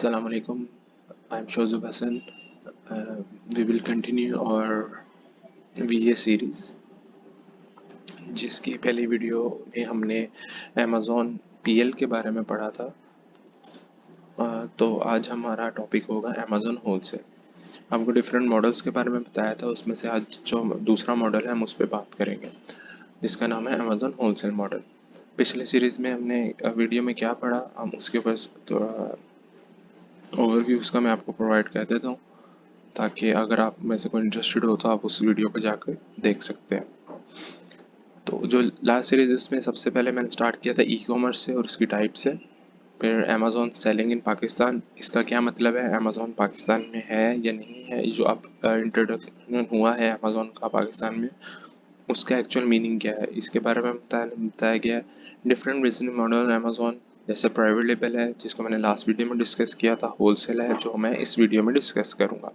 Assalamu alaikum. I'm Shozub Hassan. We will continue our VA series, जिसकी पहली video में हमने Amazon PL के बारे में पढ़ा था। तो आज हमारा टॉपिक होगा Amazon होलसेल। आपको डिफरेंट मॉडल्स के बारे में बताया था, उसमें से आज जो दूसरा मॉडल है हम उस पर बात करेंगे, जिसका नाम है Amazon होलसेल मॉडल। पिछले सीरीज़ में हमने वीडियो में क्या पढ़ा, हम उसके ऊपर थोड़ा ओवरव्यू उसका मैं आपको प्रोवाइड कर देता हूँ, ताकि अगर आप में से कोई इंटरेस्टेड हो तो आप उस वीडियो को जाकर देख सकते हैं। तो जो लास्ट सीरीज इसमें सबसे पहले मैंने स्टार्ट किया था ई कॉमर्स से और उसकी टाइप से, फिर अमेज़ॉन सेलिंग इन पाकिस्तान, इसका क्या मतलब है, अमेज़ॉन पाकिस्तान में है या नहीं है, जो अब इंट्रोडक्शन हुआ है अमेज़ॉन का पाकिस्तान में, उसका एक्चुअल मीनिंग क्या है, इसके बारे में बताया गया है। डिफरेंट बिजनेस मॉडल अमेज़ॉन, जैसे प्राइवेट लेबल है जिसको मैंने लास्ट वीडियो में डिस्कस किया था, होलसेल है जो मैं इस वीडियो में डिस्कस करूँगा।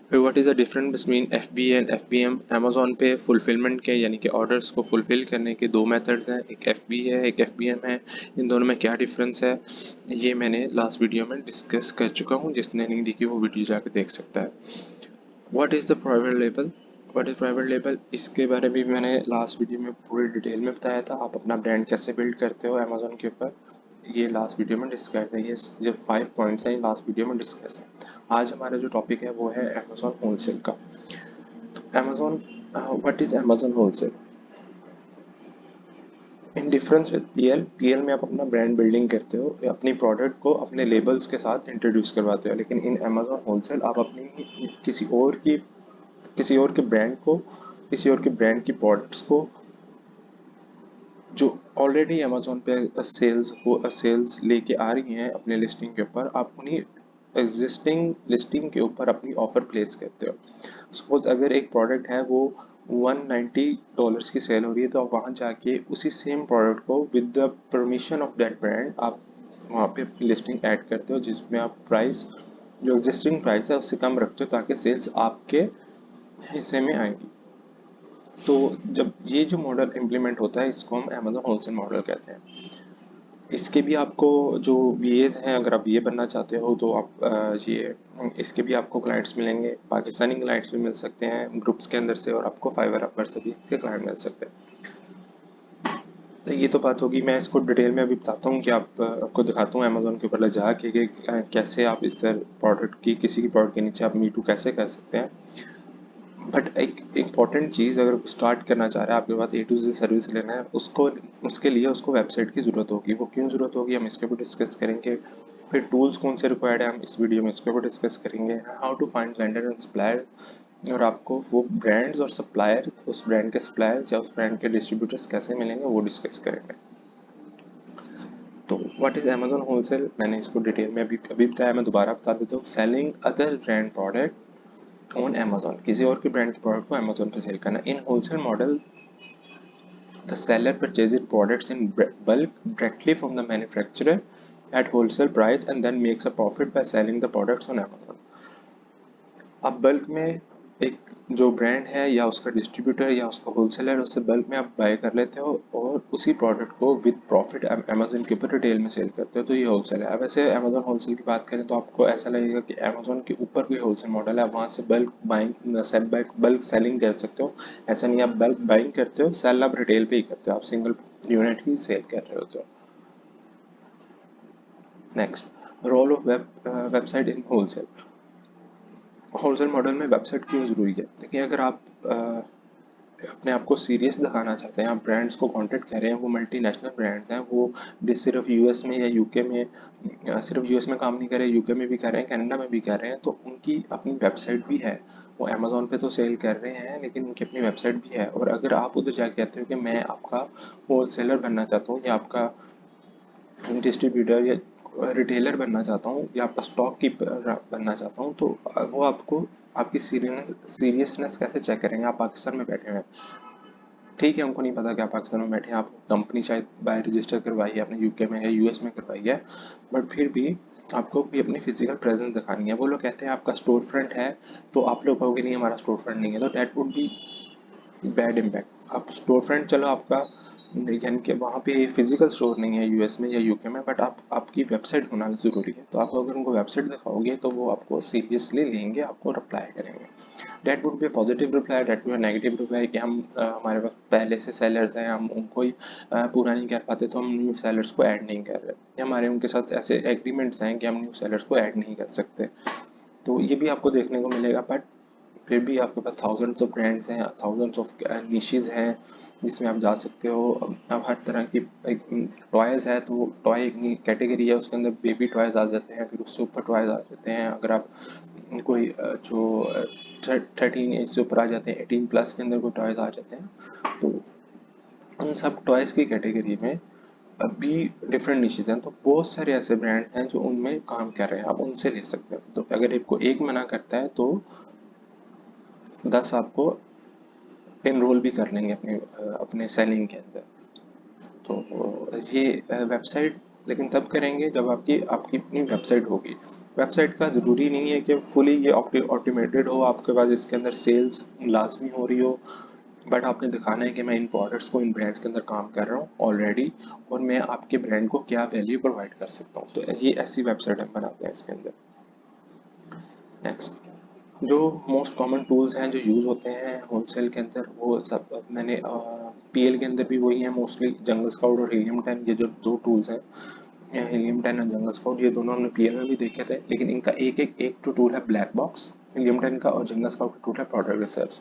फिर what is the difference between FBA and FBM। Amazon पे फुलफिलमेंट के यानी कि ऑर्डर्स को फुलफिल करने के दो मेथड्स हैं, एक FBA है एक FBM है। इन दोनों में क्या डिफरेंस है ये मैंने लास्ट वीडियो में डिस्कस कर चुका हूँ, जिसने नहीं देखी वो वीडियो जाकर देख सकता है। What is the private label, what is private label, इसके बारे में भी मैंने लास्ट वीडियो में पूरी डिटेल में बताया था। आप अपना ब्रांड कैसे बिल्ड करते हो अमेज़ॉन के ऊपर, ये लास्ट वीडियो में डिस्कस है। ये जो 5 पॉइंट्स हैं लास्ट वीडियो में डिस्कस है। आज हमारा जो टॉपिक है वो है अमेज़ॉन होलसेल का। Amazon, what is Amazon wholesale in difference with PL में आप अपना ब्रांड बिल्डिंग करते हो, अपनी प्रोडक्ट को अपने लेबल्स के साथ इंट्रोड्यूस करवाते हो, लेकिन इन अमेज़ॉन होलसेल आप अपनी किसी और के ब्रांड को, किसी और के ब्रांड की प्रोडक्ट्स को जो ऑलरेडी अमेज़ॉन पे सेल्स लेके आ रही हैं अपने लिस्टिंग के ऊपर, आप उन्हीं एग्जिस्टिंग लिस्टिंग के ऊपर अपनी ऑफ़र प्लेस करते हो। सपोज अगर एक प्रोडक्ट है वो $190 की सेल हो रही है, तो आप वहाँ जाके उसी सेम प्रोडक्ट को with the permission of that brand आप वहाँ पे लिस्टिंग ऐड करते हो, जिसमें आप प्राइस जो एग्जिस्टिंग प्राइस है उससे कम रखते हो ताकि सेल्स आपके हिस्से में आएंगी। तो जब ये जो मॉडल इम्प्लीमेंट होता है इसको हम अमेज़ॉन होलसेल मॉडल कहते हैं। इसके भी आपको जो VAs हैं, अगर आप VA बनना चाहते हो तो आप इसके भी आपको क्लाइंट्स मिलेंगे, पाकिस्तानी क्लाइंट्स भी मिल सकते हैं ग्रुप्स के अंदर से, और आपको फाइवर अपर से भी इसके क्लाइंट मिल सकते हैं। तो ये तो बात होगी, मैं इसको डिटेल में अभी बताता हूँ कि आपको दिखाता हूँ अमेज़ॉन के ऊपर ले जा के कि कैसे आप इस प्रोडक्ट की किसी की प्रोडक्ट के नीचे आप मीटू कैसे कर सकते हैं। बट एक इम्पॉर्टेंट चीज़, अगर स्टार्ट करना चाह रहे हैं, आपके पास A to Z सर्विस लेना है, उसको उसके लिए उसको वेबसाइट की ज़रूरत होगी। वो क्यों ज़रूरत होगी हम इसके ऊपर डिस्कस करेंगे। फिर टूल्स कौन से रिक्वायर्ड है हम इस वीडियो में इसके ऊपर डिस्कस करेंगे। How to find vendor and supplier, और आपको वो ब्रांड्स और सप्लायर, उस ब्रांड के सप्लायर्स या उस ब्रांड के डिस्ट्रीब्यूटर्स कैसे मिलेंगे वो डिस्कस करेंगे। तो व्हाट इज़ अमेज़ॉन होलसेल, मैंने इसको डिटेल में अभी बताया, मैं दोबारा बता देता हूँ। Selling other brand product on Amazon, किसी और के ब्रांड के प्रोडक्ट को अमेज़ॉन पे सेल करना। इन wholesale model the seller purchases products in bulk directly from the manufacturer at wholesale price and then makes a profit by selling the products on Amazon। आप bulk में एक जो brand है या उसका डिस्ट्रीब्यूटर या उसका होलसेलर, उससे बल्क में आप बाय कर लेते हो और उसी प्रोडक्ट को विद प्रॉफिट अमेजोन के ऊपर रिटेल में सेल करते हो, तो ये होलसेल है। वैसे अमेजोन होलसेल की बात करें तो आपको ऐसा लगेगा कि अमेजोन के ऊपर कोई होलसेल मॉडल है, वहाँ से बल्क बाइंग बल्क सेलिंग कर सकते हो। ऐसा नहीं, आप बल्क बाइंग करते हो, सेल आप रिटेल पे ही करते हो, आप सिंगल यूनिट ही सेल कर रहे होते हो। Next, role of website in wholesale. Wholesale model में वेबसाइट क्यों ज़रूरी है? देखिए, अगर आप अपने आप को सीरियस दिखाना चाहते हैं, आप ब्रांड्स को कॉन्टेक्ट कर रहे हैं, वो मल्टीनेशनल ब्रांड्स हैं, वो सिर्फ यूएस में या यूके में, सिर्फ यूएस में काम नहीं कर रहे, यूके में भी कर रहे हैं, कनाडा में भी कर रहे हैं, तो उनकी अपनी वेबसाइट भी है। वो अमेज़ॉन पे तो सेल कर रहे हैं लेकिन उनकी अपनी वेबसाइट भी है। और अगर आप उधर जाके कहते हो कि मैं आपका होलसेलर बनना चाहता हूँ या आपका डिस्ट्रीब्यूटर या रिटेलर बनना चाहता हूँ या आपका स्टॉक कीपर बनना चाहता हूँ, तो वो आपको आपकी सीरियसनेस कैसे चेक करेंगे? आप पाकिस्तान में बैठे हुए हैं, ठीक है, उनको नहीं पता कि आप पाकिस्तान में बैठे हैं, आप कंपनी शायद बाय रजिस्टर करवाई है आपने यूके में या यूएस में करवाई है, बट फिर भी आपको भी अपनी फिजिकल प्रेजेंस दिखानी है। वो लोग कहते हैं आपका स्टोर फ्रंट है, तो आप लोग कहोगे नहीं हमारा स्टोर फ्रंट नहीं है, तो that would be bad impact. आप स्टोर फ्रंट, चलो आपका यानी कि वहाँ पे फिजिकल स्टोर नहीं है यूएस में या यूके में, बट आपकी वेबसाइट होना ज़रूरी है। तो आप अगर उनको वेबसाइट दिखाओगे तो वो आपको सीरियसली लेंगे, आपको रिप्लाई करेंगे। That would be positive reply, that would negative reply कि हम हमारे पास पहले से सेलर्स हैं, हम उनको ही पूरा नहीं कर पाते तो हम न्यू सेलर्स को ऐड नहीं कर रहे, या हमारे उनके साथ ऐसे एग्रीमेंट्स हैं कि हम न्यू सेलर्स को ऐड नहीं कर सकते। तो ये भी आपको देखने को मिलेगा, बट फिर भी आपके पास थाउजेंड्स ऑफ ब्रांड्स हैं, थाउजेंड्स ऑफ निशेज हैं जिसमें आप जा सकते हो। अब हर तरह की टॉयज़ है, तो टॉय एक कैटेगरी है, उसके अंदर बेबी टॉयज़ आ जाते हैं, फिर उससे ऊपर टॉयज़ आ जाते हैं। अगर आप कोई जो 13 एज से ऊपर आ जाते हैं, 18+ के अंदर कोई टॉयज़ आ जाते हैं, तो उन सब टॉयज़ की कैटेगरी में अभी डिफरेंट निशेज हैं। तो बहुत सारे ऐसे ब्रांड हैं जो उनमें काम कर रहे हैं, आप उनसे ले सकते हो। तो अगर आपको एक मना करता है तो 10 आपको एनरोल भी कर लेंगे अपने सेलिंग के अंदर। तो ये वेबसाइट लेकिन तब करेंगे जब आपकी आपकी अपनी वेबसाइट होगी। वेबसाइट का ज़रूरी नहीं है कि फुली ये ऑटोमेटेड हो, आपके पास इसके अंदर सेल्स लाजमी हो रही हो, बट आपने दिखाना है कि मैं इन प्रोडक्ट्स को इन ब्रांड्स के अंदर काम कर रहा हूँ ऑलरेडी, और मैं आपके ब्रांड को क्या वैल्यू प्रोवाइड कर सकता हूँ। तो ये ऐसी वेबसाइट हम बनाते हैं इसके अंदर। नेक्स्ट, जो मोस्ट कॉमन टूल्स हैं जो यूज़ होते हैं होलसेल के अंदर, वो सब मैंने पीएल के अंदर भी वही है मोस्टली, जंगल स्काउट और हीलियम 10, ये जो दो टूल्स हैं, हीलियम 10 और जंगल स्काउट, ये दोनों हमने पीएल में भी देखे थे। लेकिन इनका एक तो टूल है ब्लैक बॉक्स हीलियम 10 का, और जंगल स्काउट का टूल है प्रोडक्ट रिसर्च।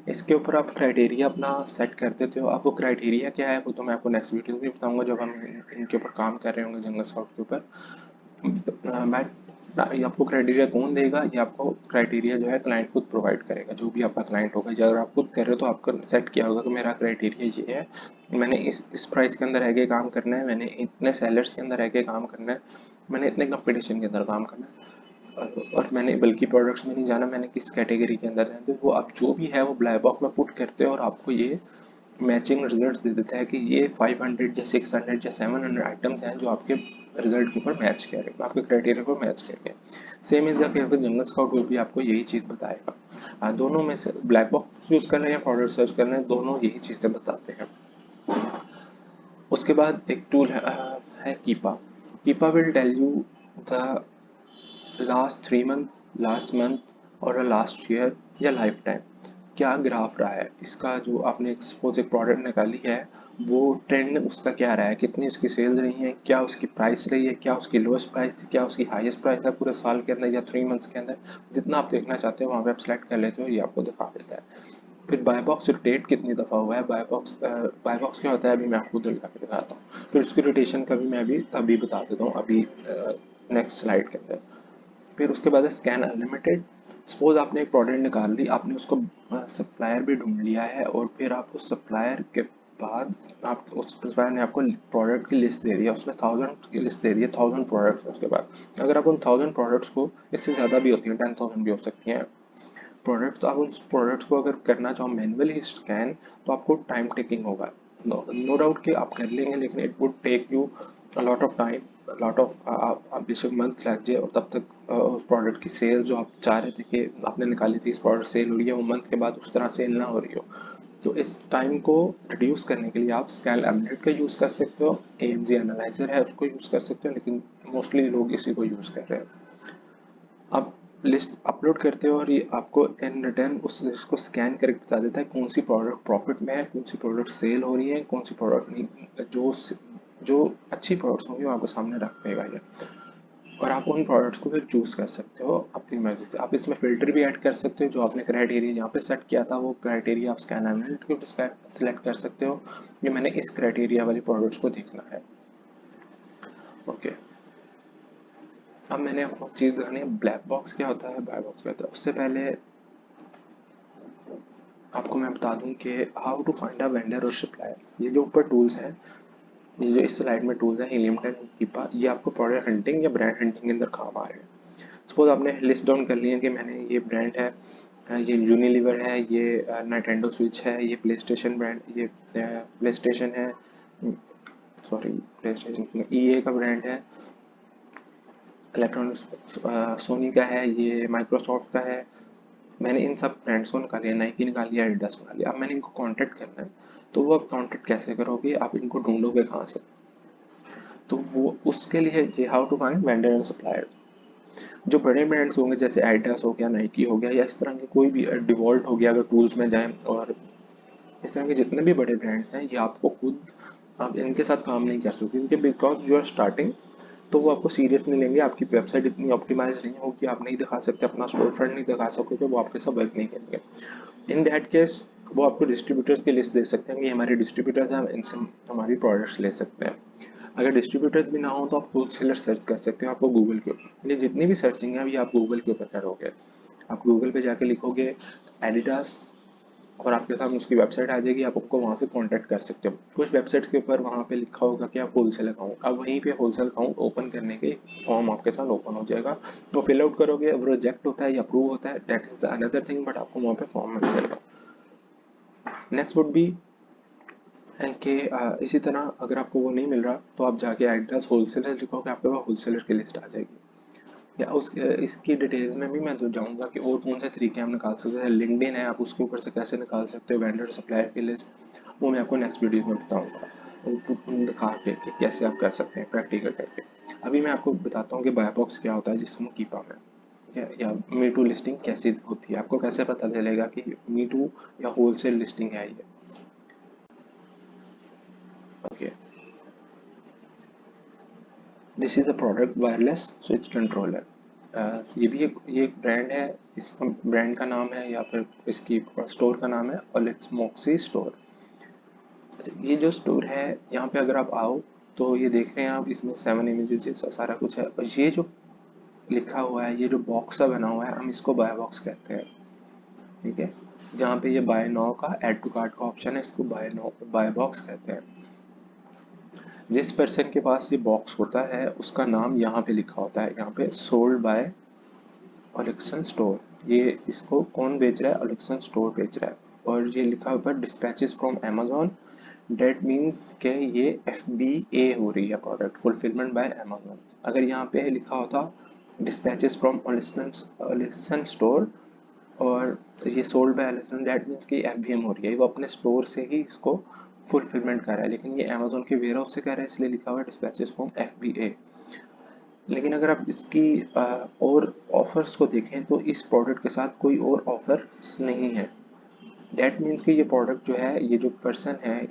इसके ऊपर आप क्राइटेरिया अपना सेट कर देते हो। आप वो क्राइटेरिया क्या है वो तो मैं आपको नेक्स्ट वीडियो में बताऊंगा जब हम इनके ऊपर काम कर रहे होंगे जंगल स्काउट के ऊपर। मैं ये आपको क्राइटेरिया कौन देगा, ये आपको क्राइटेरिया जो है क्लाइंट खुद प्रोवाइड करेगा। जो भी आपका क्लाइंट होगा, अगर आप खुद कर रहे हो तो आपका सेट किया होगा कि मेरा क्राइटेरिया ये है, मैंने इस प्राइस के अंदर रह के काम करना है, मैंने इतने सेलर्स के अंदर रह के काम करना है, मैंने इतने कंपटीशन के अंदर काम करना है, और मैंने बल्कि प्रोडक्ट्स में नहीं जाना, मैंने किस कैटेगरी के अंदर जाना। तो वो आप जो भी है वो ब्लैक बॉक्स में पुट करते हो, और आपको ये मैचिंग रिजल्ट्स दे देता है कि ये 500 या 600 या 700 आइटम्स हैं जो आपके रिजल्ट के ऊपर मैच कर रहे हैं, आपके क्राइटेरिया को मैच कर रहे हैं। Same is the case with jungle scout, भी आपको यही चीज़ बताएगा। दोनों में से ब्लैक बॉक्स यूज़ कर रहे हैं या प्रोडक्ट सर्च कर रहे हैं, दोनों यही चीज़ें बताते हैं। उसके बाद एक टूल है Keepa. Keepa will tell you the last 3 month, last month, और लास्ट ईयर या लाइफ टाइम क्या ग्राफ रहा है इसका। जो आपने सपोज एक प्रोडक्ट निकाली है, वो ट्रेंड उसका क्या रहा है, कितनी उसकी सेल्स रही है, क्या उसकी प्राइस रही है, क्या उसकी लोएस्ट प्राइस थी, क्या उसकी हाईएस्ट प्राइस है पूरे साल के अंदर या 3 मंथ्स के अंदर। जितना आप देखना चाहते हो वहाँ पे आप सेलेक्ट कर लेते हो, ये आपको दिखा देता है। फिर बाय बॉक्स रोटेट कितनी दफ़ा हुआ है, बाय बॉक्स क्या होता है अभी मैं आपको लगा के दिखाता हूँ। फिर उसकी रोटेशन का भी मैं अभी बता देता हूँ अभी नेक्स्ट स्लाइड के अंदर। फिर उसके बाद है स्कैन अनलिमिटेड। सपोज आपने एक प्रोडक्ट निकाल ली, आपने उसको सप्लायर भी ढूंढ लिया है, और फिर आप उस सप्लायर के बाद आप उस सप्लायर ने आपको प्रोडक्ट की लिस्ट दे दिया, उसमें 1000 की लिस्ट दे दी है, 1000 प्रोडक्ट्स। उसके बाद अगर आप उन 1000 प्रोडक्ट्स को, इससे ज़्यादा भी होती हैं, 10,000 भी हो सकती हैं प्रोडक्ट्स, तो आप उन प्रोडक्ट्स को अगर करना चाहो मैनुअली स्कैन, तो आपको टाइम टेकिंग होगा। नो डाउट कि आप कर लेंगे, लेकिन it would take you a lot of time, lot of आप बेशक मंथ लग जाए, और तब तक उस प्रोडक्ट की सेल जो आप चाह रहे थे कि आपने निकाली थी इस प्रोडक्ट सेल हो रही है, वो मंथ के बाद उस तरह सेल ना हो रही हो। तो इस टाइम को रिड्यूस करने के लिए आप स्कैन एमलेट का यूज़ कर सकते हो, एएमजी एनालाइजर है उसको यूज़ कर सकते हो, लेकिन मोस्टली लोग इसी को यूज़ कर रहे हैं। आप लिस्ट अपलोड करते हो, और ये आपको इन रिटर्न उस लिस्ट को स्कैन करके बता देता है कौन सी प्रोडक्ट प्रॉफिट में है, कौन सी प्रोडक्ट सेल हो रही है, कौन सी प्रोडक्ट नहीं। जो अच्छी प्रोडक्ट्स होंगी वो आपको सामने रख देगा ये, और आप उन प्रोडक्ट्स को फिर चूज़ कर सकते हो अपनी मर्जी से। आप इसमें फ़िल्टर भी ऐड कर सकते हो, जो आपने क्राइटेरिया यहाँ पे सेट किया था वो क्राइटेरिया आप स्कैन एनालिटिक को सेलेक्ट कर सकते हो कि मैंने इस क्राइटेरिया वाली प्रोडक्ट्स को देखना है। ओके, अब मैंने आपको चीज़ दिखानी है ब्लैक बॉक्स क्या होता है, ब्लैक बॉक्स क्या होता है। उससे पहले आपको मैं बता दूं कि how to find a vendor और सप्लायर। ये जो ऊपर टूल्स हैं, ये जो इस स्लाइड में टूल्स हैं हीलियम 10 कीपा, ये आपको प्रोडक्ट हंटिंग या ब्रांड हंटिंग के अंदर काम आ रहे हैं। सपोज आपने लिस्ट डाउन कर लिया कि मैंने ये ब्रांड है, ये यूनिलीवर है, ये नाइटेंडो स्विच है, ये प्ले स्टेशन ब्रांड, ये प्ले स्टेशन है, सॉरी प्ले स्टेशन ईए का ब्रांड है, इलेक्ट्रॉनिक्स सोनी का है, ये माइक्रोसॉफ्ट का है, मैंने इन सब ब्रांड्स को निकाल लिया, नाइकी निकाल लिया, एडिडास निकाल लिया। अब मैंने इनको कांटेक्ट करना है, तो वो आप कांटेक्ट कैसे करोगे, आप इनको ढूंढोगे कहाँ से? तो वो उसके लिए जी, how to find vendor and supplier. जो बड़े ब्रांड्स होंगे जैसे एडिडास हो गया, नाइकी हो गया, या इस तरह के कोई भी डिवॉल्ट हो गया, अगर टूल्स में जाएं, और इस तरह के जितने भी बड़े ब्रांड्स हैं, ये आपको खुद, आप इनके साथ काम नहीं कर सकते, क्योंकि बिकॉज यू आर स्टार्टिंग, तो वो आपको सीरियस नहीं लेंगे। आपकी वेबसाइट इतनी ऑप्टिमाइज नहीं होगी, आप नहीं दिखा सकते, अपना स्टोर फ्रंट नहीं दिखा सकोगे, वो आपके साथ वर्क नहीं करेंगे। इन दैट केस वो आपको डिस्ट्रीब्यूटर्स की लिस्ट दे सकते हैं कि हमारे डिस्ट्रीब्यूटर्स हैं, इनसे हमारी प्रोडक्ट्स ले सकते हैं। अगर डिस्ट्रीब्यूटर्स भी ना हो तो आप होलसेलर सर्च कर सकते हो, आपको गूगल के ऊपर, ये जितनी भी सर्चिंग है अभी आप गूगल के ऊपर करोगे। आप गूगल पे जाके लिखोगे एडिडास, और आपके सामने उसकी वेबसाइट आ जाएगी, आप उनको वहाँ से कांटेक्ट कर सकते हो। कुछ वेबसाइट्स के ऊपर वहाँ पे लिखा होगा कि आप होलसेल अकाउंट, अब वहीं पे होलसेल अकाउंट ओपन करने के फॉर्म आपके साथ ओपन हो जाएगा, तो फिल आउट करोगे, वो रिजेक्ट होता है या अप्रूव होता है, that is the another thing, but आपको वहाँ पे फॉर्म मिल जाएगा। नेक्स्ट वुड बी कि इसी तरह अगर आपको वो नहीं मिल रहा, तो आप जाके एडिडास होलसेलर लिखोगे, आपके पास होलसेलर की लिस्ट आ जाएगी। या उस इसकी डिटेल्स में भी मैं तो जाऊंगा कि और कौन से तरीके हम निकाल सकते हैं। लिंक्डइन है, आप उसके ऊपर से कैसे निकाल सकते हो वेंडर सप्लायर की लिस्ट, वो मैं आपको नेक्स्ट वीडियो में बताऊंगा, और दिखा के कि कैसे आप कर सकते हैं प्रैक्टिकल करके। अभी मैं आपको बताता हूँ कि बाय बॉक्स क्या होता है, जिसमें कीपा में या मी टू लिस्टिंग कैसे होती है, आपको कैसे पता चलेगा कि मी टू या होलसेल लिस्टिंग है ये। Okay, this is a product wireless switch controller. ये एक ब्रांड है, इस ब्रांड का नाम है या फिर इसकी स्टोर का नाम है ओलेक्समोक्सी स्टोर। अच्छा, ये जो स्टोर है, यहाँ पे अगर आप आओ तो ये देख रहे हैं आप, इसमें 7 इमेजेस जैसा सारा कुछ है, और ये जो लिखा हुआ है, ये जो बॉक्स सा बना हुआ है, हम इसको बाय बॉक्स कहते हैं। ठीक है, जहाँ पे ये बाय नाउ का ऐड टू कार्ट का ऑप्शन है, इसको बाय नाउ बाय बॉक्स कहते हैं। जिस पर्सन के पास ये बॉक्स होता है उसका नाम यहाँ पे लिखा होता है, यहाँ पे सोल्ड बाय ओलेक्सन स्टोर। ये इसको कौन बेच रहा है, ओलेक्सन स्टोर बेच रहा है। और ये लिखा ऊपर dispatches from Amazon, that means के ये FBA हो रही है, प्रोडक्ट फुलफिलमेंट बाय अमेजोन। अगर यहाँ पे लिखा होता डिस्पैचेस फ्रॉम ओलेक्सन स्टोर और ये सोल्ड बाय ओलेक्सन, डेट मीन्स कि FBM हो रही है, वो अपने स्टोर से ही इसको फुलफिलमेंट कर रहा है, लेकिन ये अमेजोन के वेयर हाउस से कर रहा है, इसलिए लिखा हुआ है डिस्पैचेस फ्रॉम FBA। लेकिन अगर आप इसकी और ऑफर्स को देखें तो इस प्रोडक्ट के साथ कोई और ऑफर नहीं है। दैट मीन्स कि ये प्रोडक्ट जो है, ये जो पर्सन है,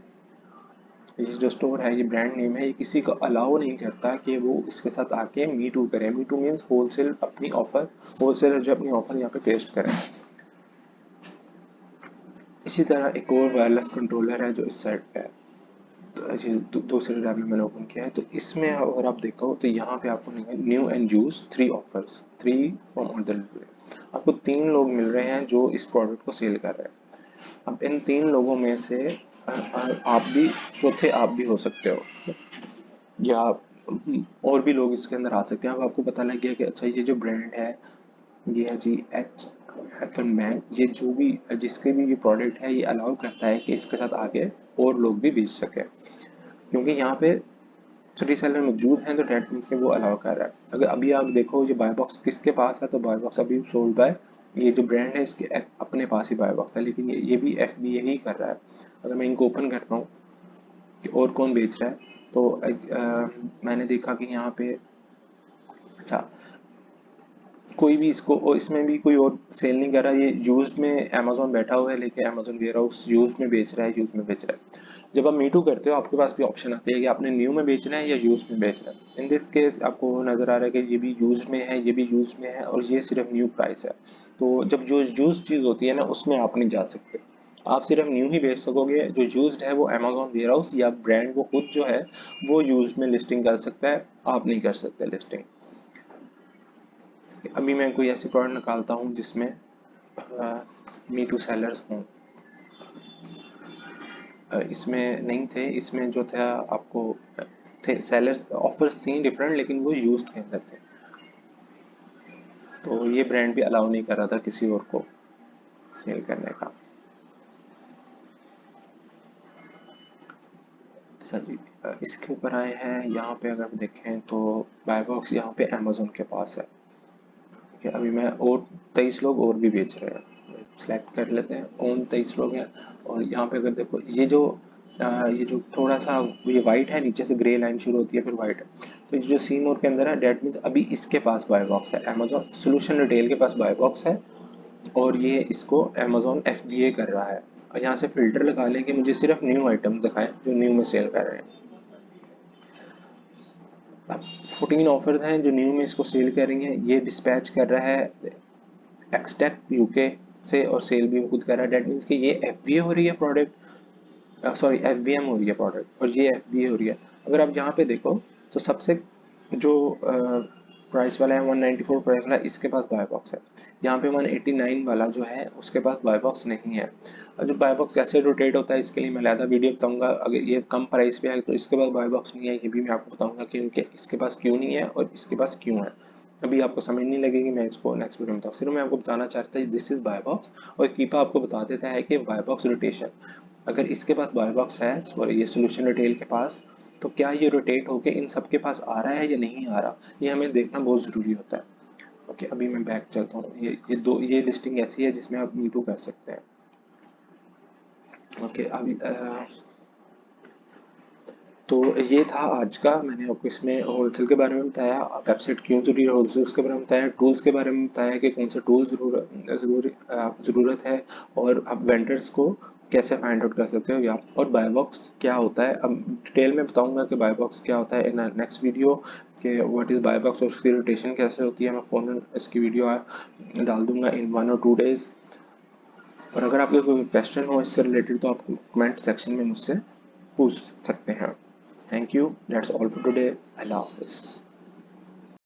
ये जो स्टोर है, ये ब्रांड नेम है, ये किसी को अलाउ नहीं करता कि वो इसके साथ आके मी टू करे। मी टू मीन्स होलसेल, अपनी ऑफर, होलसेलर जो अपनी ऑफर यहाँ पे पेस्ट करें। इसी तरह एक और वायरलेस कंट्रोलर है जो इस साइड पे है, तो दूसरे टैब में मैंने ओपन किया है, तो इसमें अगर आप देखो तो यहाँ पे आपको new and use 3 offers, 3 from other, आपको 3 लोग मिल रहे हैं जो इस प्रोडक्ट को सेल कर रहे हैं। अब इन 3 लोगों में से आप भी, चौथे आप भी हो सकते हो, या और भी लोग इसके अंदर आ सकते हैं। अब आपको पता लग गया कि अच्छा ये जो ब्रांड है, ये है जी हैकन बैंक, ये जो भी जिसके भी ये प्रोडक्ट है, ये अलाउ करता है कि इसके साथ आगे और लोग भी बेच सके, क्योंकि यहाँ पे 3 सेलर मौजूद हैं, तो डेट मीन्स के वो अलाउ कर रहा है। अगर अभी आप देखो ये बाय बॉक्स किसके पास है, तो बाय बॉक्स अभी सोल्ड बाय, ये जो ब्रांड है इसके अपने पास ही बाय बॉक्स है, लेकिन ये भी FBA ही कर रहा है। अगर मैं इनको ओपन करता हूँ कि और कौन बेच रहा है, तो मैंने देखा कि यहाँ पे अच्छा कोई भी इसको, और इसमें भी कोई और सेल नहीं कर रहा, ये यूज्ड में अमेजोन बैठा हुआ है, लेके अमेजोन वेयर हाउस यूज्ड में बेच रहा है, यूज में बेच रहा है। जब आप मीटू करते हो आपके पास भी ऑप्शन आती है कि आपने न्यू में बेचना है या यूज में बेचना है। इन दिस केस आपको नजर आ रहा है कि ये भी यूज में है, ये भी यूज में है, और ये सिर्फ न्यू प्राइस है। तो जब जो यूज चीज होती है ना, उसमें आप नहीं जा सकते, आप सिर्फ न्यू ही बेच सकोगे। जो यूज्ड है वो अमेजोन वेयर हाउस या ब्रांड वो खुद जो है वो यूज्ड में लिस्टिंग कर सकता है, आप नहीं कर सकते लिस्टिंग। अभी मैं कोई ऐसी प्रोडक्ट निकालता हूँ जिसमें मी टू सेलर्स हों, इसमें नहीं थे, इसमें जो था आपको थे सेलर्स, ऑफर्स थी डिफरेंट, लेकिन वो यूज्ड के अंदर थे, तो ये ब्रांड भी अलाउ नहीं कर रहा था किसी और को सेल करने का। सर इसके ऊपर आए हैं, यहाँ पे अगर देखें तो बाय बॉक्स यहाँ पे अमेजोन के पास है। ठीक है, अभी मैं और 23 लोग और भी बेच रहे हैं, सेलेक्ट कर लेते हैं, ओन 23 लोग हैं। और यहाँ पे अगर देखो ये जो थोड़ा सा ये वाइट है, नीचे से ग्रे लाइन शुरू होती है फिर वाइट है, तो ये जो सी मोर के अंदर है डेट मीन्स अभी इसके पास बाय बॉक्स है, अमेजोन सोल्यूशन रिटेल के पास बाय बॉक्स है, और ये इसको अमेजोन FBA कर रहा है। और यहाँ से फिल्टर लगा लें कि मुझे सिर्फ न्यू आइटम दिखाएं जो न्यू में सेल कर रहे हैं। अब 14 ऑफर्स हैं जो न्यू में इसको सेल कर रही हैं, ये डिस्पैच कर रहा है एक्सटेक यूके से, और सेल भी खुद कर रहा है। डेट मीन्स कि ये FBA हो रही है प्रोडक्ट, सॉरी FBM हो रही है प्रोडक्ट, और ये FBA हो रही है। अगर आप यहाँ पे देखो तो सबसे जो प्राइस वाला है 194 प्राइस वाला, इसके पास बाय बॉक्स है। यहाँ पे 189 वाला जो है उसके पास बाय बॉक्स नहीं है। और जो बाय बॉक्स कैसे रोटेट होता है इसके लिए मैं अलग वीडियो बताऊंगा। अगर ये कम प्राइस पे है तो इसके पास बाय बॉक्स नहीं है, ये भी मैं आपको बताऊंगा कि उनके इसके पास क्यों नहीं है और इसके पास क्यों है। अभी आपको समझ नहीं लगेगी, मैं इसको नेक्स्ट वीडियो में बताऊँ। सिर्फ मैं आपको बताना चाहता हूँ दिस इज बाय बॉक्स, और कीपा आपको बता देता है कि बाय बॉक्स रोटेशन, अगर इसके पास बाय बॉक्स है, सॉरी ये सोल्यूशन रिटेल के पास, तो क्या ये रोटेट होके इन सब के पास आ रहा है या नहीं आ रहा, ये हमें देखना बहुत ज़रूरी होता है। ओके, अभी मैं बैक चलता हूँ। ये लिस्टिंग ऐसी है जिसमें आप मीटू कर सकते हैं। ओके, अभी तो ये था आज का, मैंने आपको इसमें होलसेल के बारे में बताया, वेबसाइट क्यों जरूरी है, होलसेल के बारे में बताया, टूल्स के बारे में बताया कि कौन सा टूल ज़रूरत है, और आप वेंडर्स को कैसे फाइंड आउट कर सकते हो, या और बाय बॉक्स क्या होता है। अब डिटेल में बताऊंगा कि बाय बॉक्स क्या होता है इन नेक्स्ट वीडियो, कि व्हाट इज़ बाय बॉक्स और उसकी रोटेशन कैसे होती है। मैं फ़ोन इसकी वीडियो डाल दूंगा इन 1 और 2 डेज। और अगर आपके कोई क्वेश्चन हो इससे रिलेटेड तो आप कमेंट सेक्शन में मुझसे पूछ सकते हैं। Thank you, that's all for today, अल्लाह हाफिज़।